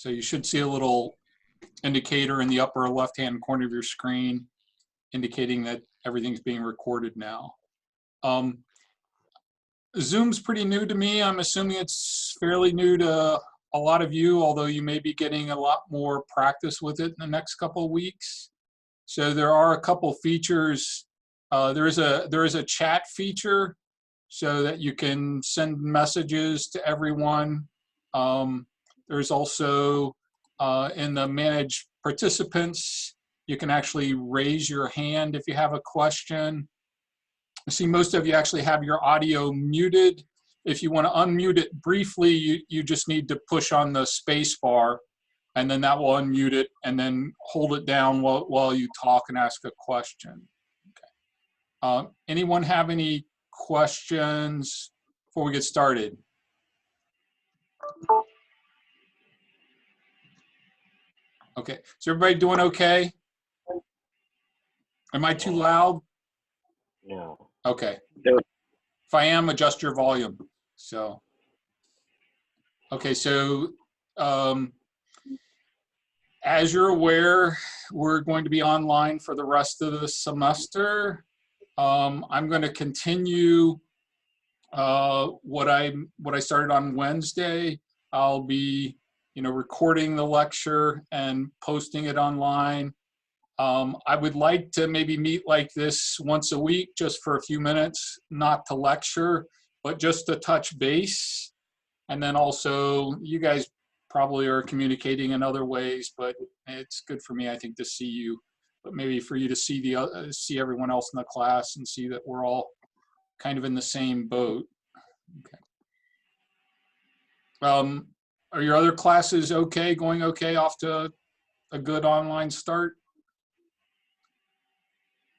So you should see a little indicator in the upper left-hand corner of your screen indicating that everything's being recorded now. Zoom's pretty new to me. I'm assuming it's fairly new to a lot of you, although you may be getting a lot more practice with it in the next couple of weeks. So there are a couple features. There is a chat feature so that you can send messages to everyone. There's also in the manage participants, you can actually raise your hand if you have a question. I see most of you actually have your audio muted. If you want to unmute it briefly, you just need to push on the space bar, and then that will unmute it, and then hold it down while you talk and ask a question. Okay. Anyone have any questions before we get started? Okay, is everybody doing okay? Am I too loud? No. Okay. If I am, adjust your volume. So, okay, so as you're aware, we're going to be online for the rest of the semester. I'm going to continue what I started on Wednesday. I'll be, recording the lecture and posting it online. I would like to maybe meet like this once a week, just for a few minutes, not to lecture, but just to touch base. And then also, you guys probably are communicating in other ways, but it's good for me, I think, to see you. But maybe for you to see see everyone else in the class and see that we're all kind of in the same boat. Okay. Are your other classes okay, going okay, off to a good online start?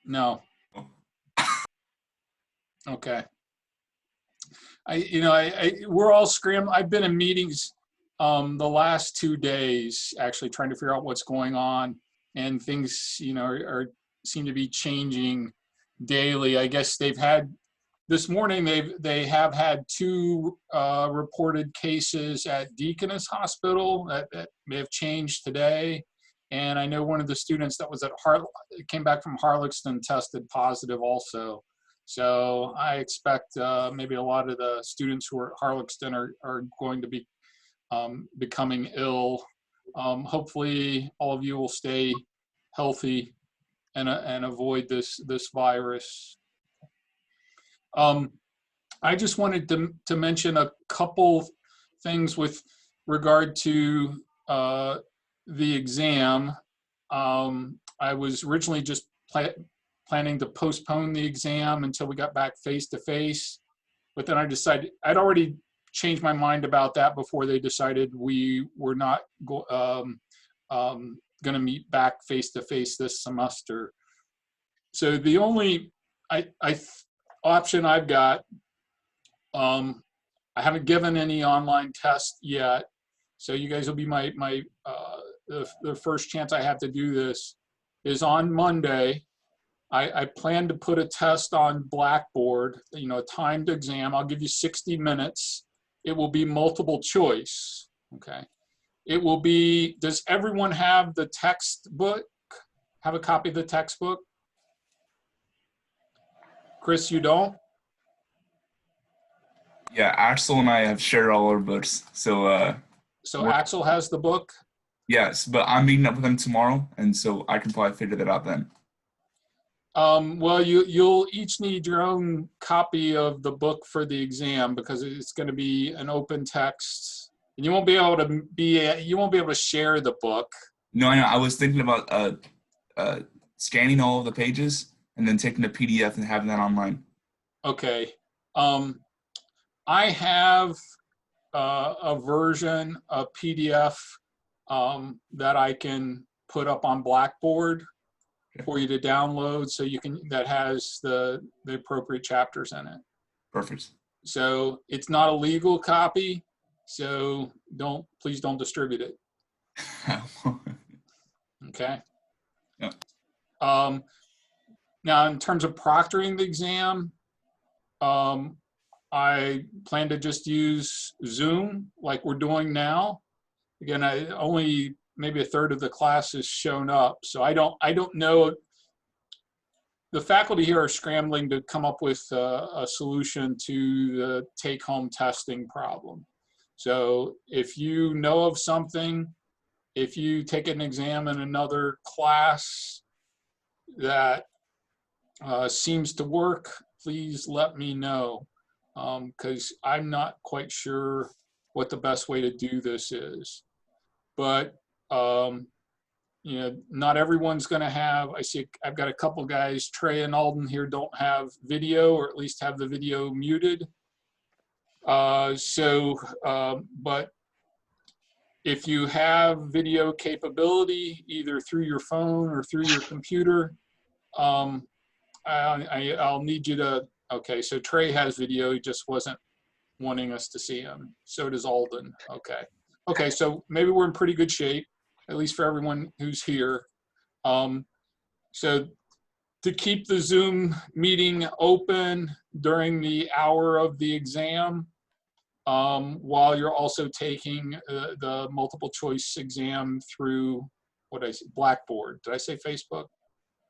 No. Okay. We're all scrambling. I've been in meetings the last 2 days, actually trying to figure out what's going on, and things, seem to be changing daily. I guess they've had this morning. They have had 2 reported cases at Deaconess Hospital that may have changed today. And I know one of the students that was at came back from Harlexton tested positive also. So I expect maybe a lot of the students who are at Harlexton are going to be becoming ill. Hopefully all of you will stay healthy and avoid this virus. I just wanted to mention a couple things with regard to the exam. I was originally just planning to postpone the exam until we got back face-to-face, but then I decided, I'd already changed my mind about that before they decided we were not going to meet back face-to-face this semester. So the only option I've got, I haven't given any online tests yet, so you guys will be the first chance I have to do this, is on Monday. I plan to put a test on Blackboard, a timed exam. I'll give you 60 minutes. It will be multiple choice, okay? It will be, does everyone have the textbook? Have a copy of the textbook? Chris, you don't? Yeah, Axel and I have shared all our books. So Axel has the book? Yes, but I'm meeting up with him tomorrow, and so I can probably figure that out then. Well, you'll each need your own copy of the book for the exam, because it's going to be an open text, and you won't be able to share the book. No, I know. I was thinking about scanning all of the pages and then taking the PDF and having that online. Okay. I have a version, a PDF that I can put up on Blackboard for you to download, so you can, that has the appropriate chapters in it. Perfect. So it's not a legal copy, so please don't distribute it. Okay. Yeah. Now, in terms of proctoring the exam, I plan to just use Zoom like we're doing now. again, only maybe a third of the class has shown up, so I don't know. The faculty here are scrambling to come up with a solution to the take-home testing problem. So if you know of something, if you take an exam in another class that seems to work, please let me know, because I'm not quite sure what the best way to do this is. But you know, not everyone's going to have. I see I've got a couple guys, Trey and Alden here, don't have video, or at least have the video muted. But if you have video capability, either through your phone or through your computer, I'll need you to, okay, so Trey has video, he just wasn't wanting us to see him. So does Alden, okay. Okay, so maybe we're in pretty good shape, at least for everyone who's here. So to keep the Zoom meeting open during the hour of the exam, while you're also taking the multiple choice exam through, what did I say, Blackboard. Did I say Facebook?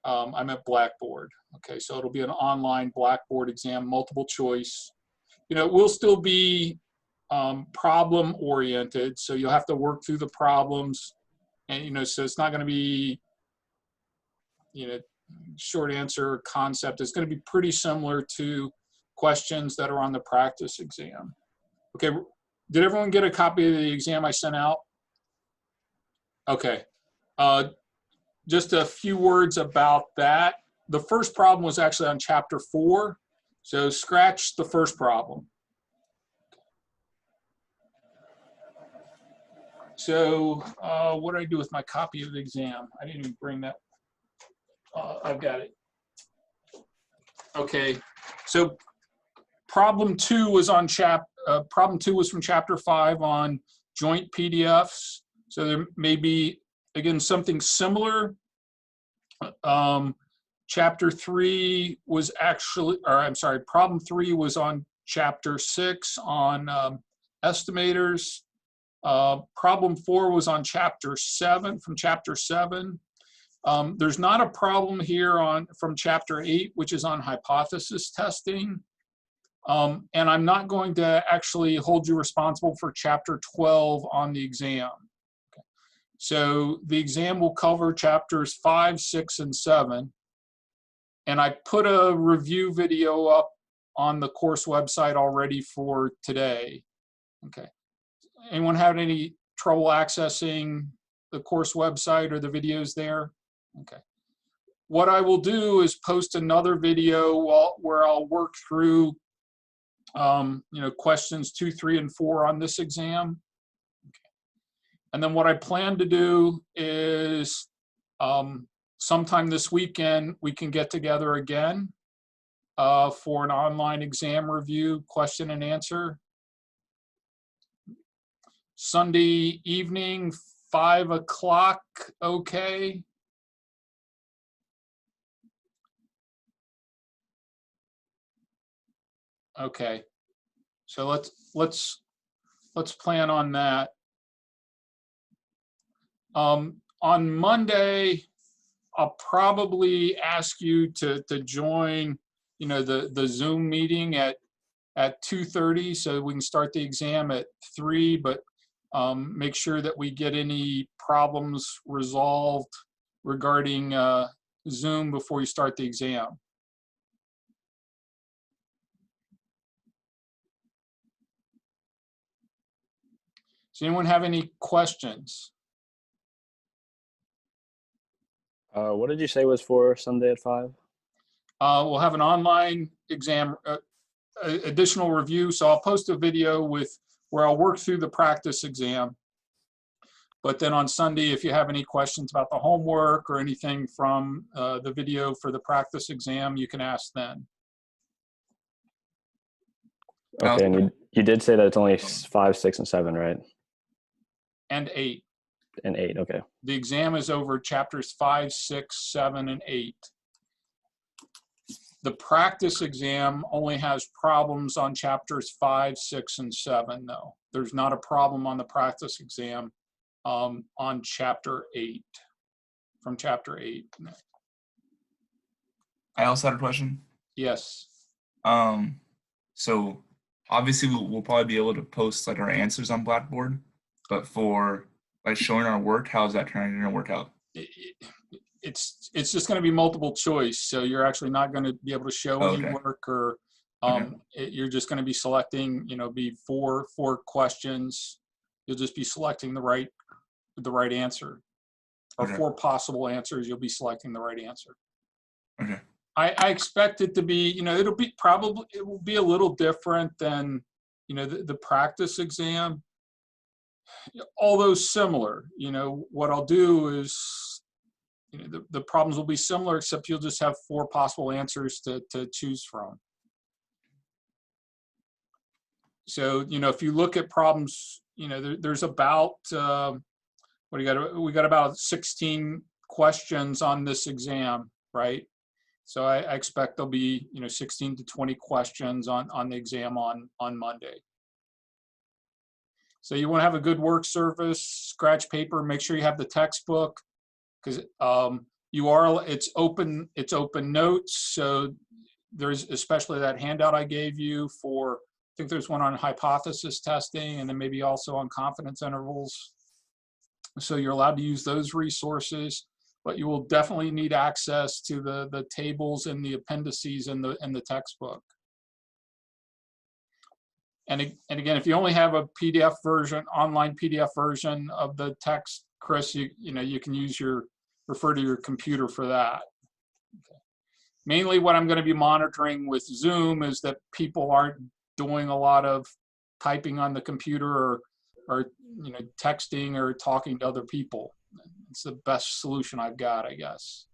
I'm at Blackboard. Okay, so it'll be an online Blackboard exam, multiple choice. You know, it will still be problem oriented, so you'll have to work through the problems, and you know, so it's not going to be, you know, short answer concept. It's going to be pretty similar to questions that are on the practice exam. Okay, did everyone get a copy of the exam I sent out? Okay, just a few words about that. The first problem was actually on chapter 4, so scratch the first problem. So what did I do with my copy of the exam? I didn't even bring that. I've got it. Okay, so problem 2 was on problem 2 was from chapter 5 on joint PDFs. So there may be, again, something similar. Chapter 3 was actually, or I'm sorry, problem 3 was on chapter 6 on estimators. Problem 4 was on chapter 7, from chapter 7. There's not a problem here from chapter 8, which is on hypothesis testing. And I'm not going to actually hold you responsible for chapter 12 on the exam. Okay. So the exam will cover chapters 5, 6, and 7. And I put a review video up on the course website already for today. Okay. Anyone have any trouble accessing the course website or the videos there? Okay. What I will do is post another video where I'll work through you know, questions 2, 3, and 4 on this exam. Okay. And then what I plan to do is sometime this weekend, we can get together again for an online exam review, question and answer. Sunday evening, 5 o'clock, okay? Okay, so let's plan on that. On Monday, I'll probably ask you to join, you know, the Zoom meeting at 2:30, so we can start the exam at 3. But make sure that we get any problems resolved regarding Zoom before you start the exam. Does anyone have any questions? What did you say was for Sunday at 5? We'll have an online exam, additional review. So I'll post a video where I'll work through the practice exam. But then on Sunday, if you have any questions about the homework or anything from the video for the practice exam, you can ask then. Okay, and you did say that it's only 5, 6, and 7, right? And 8. And 8, okay. The exam is over chapters 5, 6, 7, and 8. The practice exam only has problems on chapters 5, 6, and 7, though. There's not a problem on the practice exam on chapter 8, from chapter 8. I also had a question. Yes. So obviously we'll probably be able to post like our answers on Blackboard, but for like showing our work, how's that going to work out? It's just going to be multiple choice. So you're actually not going to be able to show any Okay. work, or Okay. you're just going to be selecting, be four questions. You'll just be selecting the right answer, or Okay. 4 possible answers. You'll be selecting the right answer. Okay. I expect it to be, it will be a little different than, the practice exam, although similar. What I'll do is, the problems will be similar, except you'll just have 4 possible answers to choose from. So, if you look at problems, there's about, we got about 16 questions on this exam, right? So I expect there'll be, 16 to 20 questions on the exam on Monday. So you want to have a good work surface, scratch paper, make sure you have the textbook, because it's open notes. So there's especially that handout I gave you for, I think there's one on hypothesis testing, and then maybe also on confidence intervals. So you're allowed to use those resources, but you will definitely need access to the tables and the appendices in the textbook. And again, if you only have a PDF version, online PDF version of the text, Chris, you can refer to your computer for that. Okay. Mainly what I'm going to be monitoring with Zoom is that people aren't doing a lot of typing on the computer, or texting or talking to other people. It's the best solution I've got, I guess.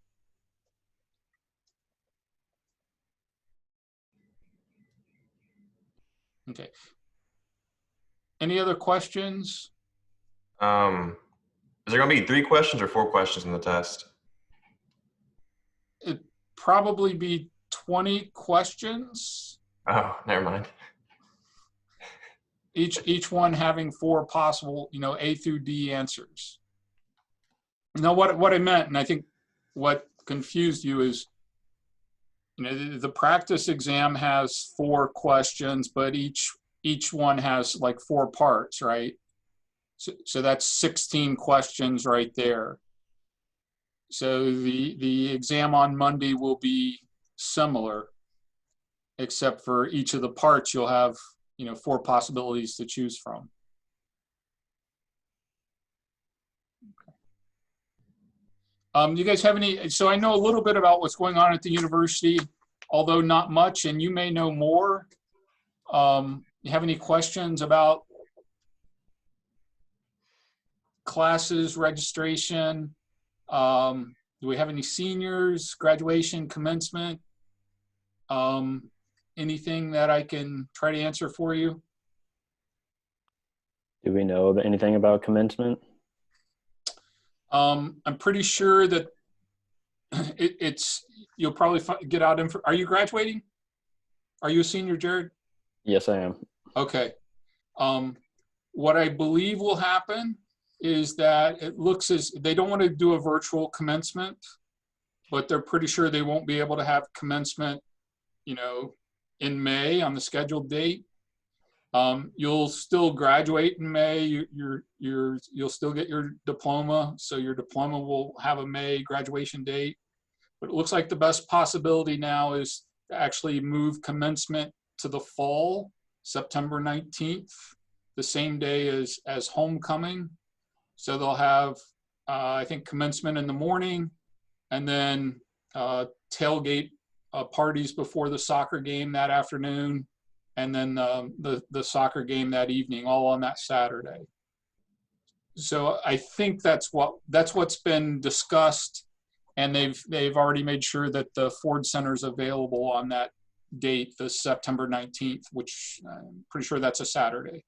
Okay. Any other questions? Is there going to be 3 questions or 4 questions in the test? It'd probably be 20 questions. Oh, never mind. Each one having 4 possible, A through D answers. Now, what I meant, and I think what confused you is, the practice exam has 4 questions, but each one has like 4 parts, right? So that's 16 questions right there. So the exam on Monday will be similar, except for each of the parts you'll have, 4 possibilities to choose from. You guys have any, so I know a little bit about what's going on at the university, although not much, and you may know more. You have any questions about classes, registration? Do we have any seniors, graduation, commencement? Anything that I can try to answer for you? Do we know anything about commencement? I'm pretty sure that you'll probably get out info. Are you graduating? Are you a senior, Jared? Yes, I am. Okay. What I believe will happen is that it looks as they don't want to do a virtual commencement, but they're pretty sure they won't be able to have commencement, in May on the scheduled date. You'll still graduate in May. You'll still get your diploma. So your diploma will have a May graduation date. But it looks like the best possibility now is to actually move commencement to the fall, September 19th, the same day as homecoming. So they'll have, I think, commencement in the morning, and then tailgate parties before the soccer game that afternoon, and then the soccer game that evening, all on that Saturday. So I think that's what's been discussed, and they've already made sure that the Ford Center is available on that date, the September 19th, which I'm pretty sure that's a Saturday.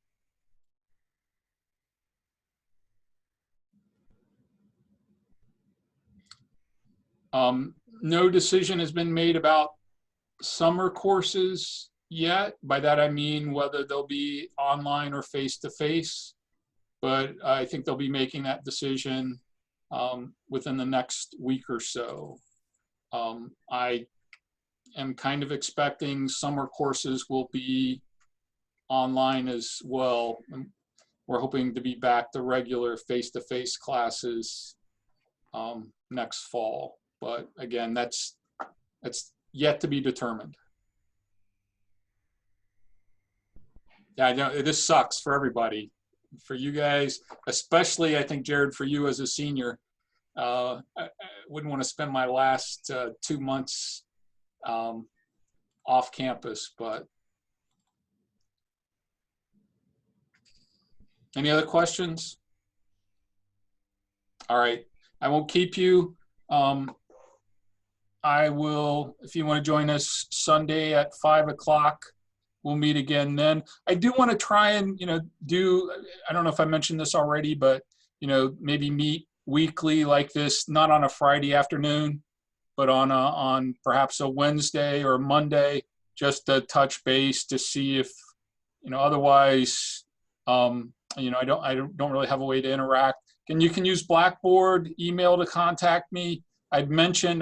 No decision has been made about summer courses yet. By that I mean whether they'll be online or face-to-face. but I think they'll be making that decision within the next week or so. I am kind of expecting summer courses will be online as well. And we're hoping to be back to regular face-to-face classes next fall. But again, that's yet to be determined. Yeah, I know this sucks for everybody. For you guys, especially, I think, Jared, for you as a senior, I wouldn't want to spend my last 2 months off campus, but any other questions? All right, I won't keep you. I will, if you want to join us Sunday at 5 o'clock, we'll meet again then. I do want to try and, I don't know if I mentioned this already, but, maybe meet weekly like this, not on a Friday afternoon, but on perhaps a Wednesday or Monday, just to touch base to see if, otherwise, I don't really have a way to interact. And you can use Blackboard, email to contact me. I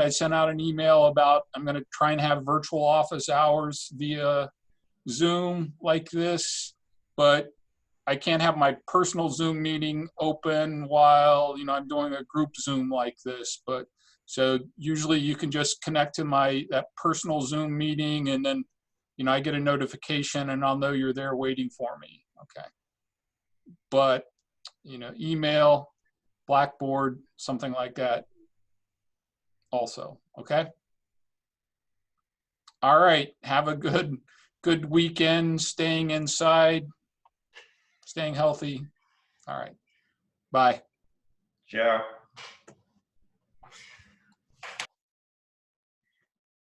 sent out an email about, I'm going to try and have virtual office hours via Zoom like this, but I can't have my personal Zoom meeting open while, I'm doing a group Zoom like this. But so usually you can just connect to that personal Zoom meeting, and then, I get a notification and I'll know you're there waiting for me. Okay. But, email, Blackboard, something like that also. Okay. All right. Have a good weekend, staying inside, staying healthy. All right. Bye. Ciao.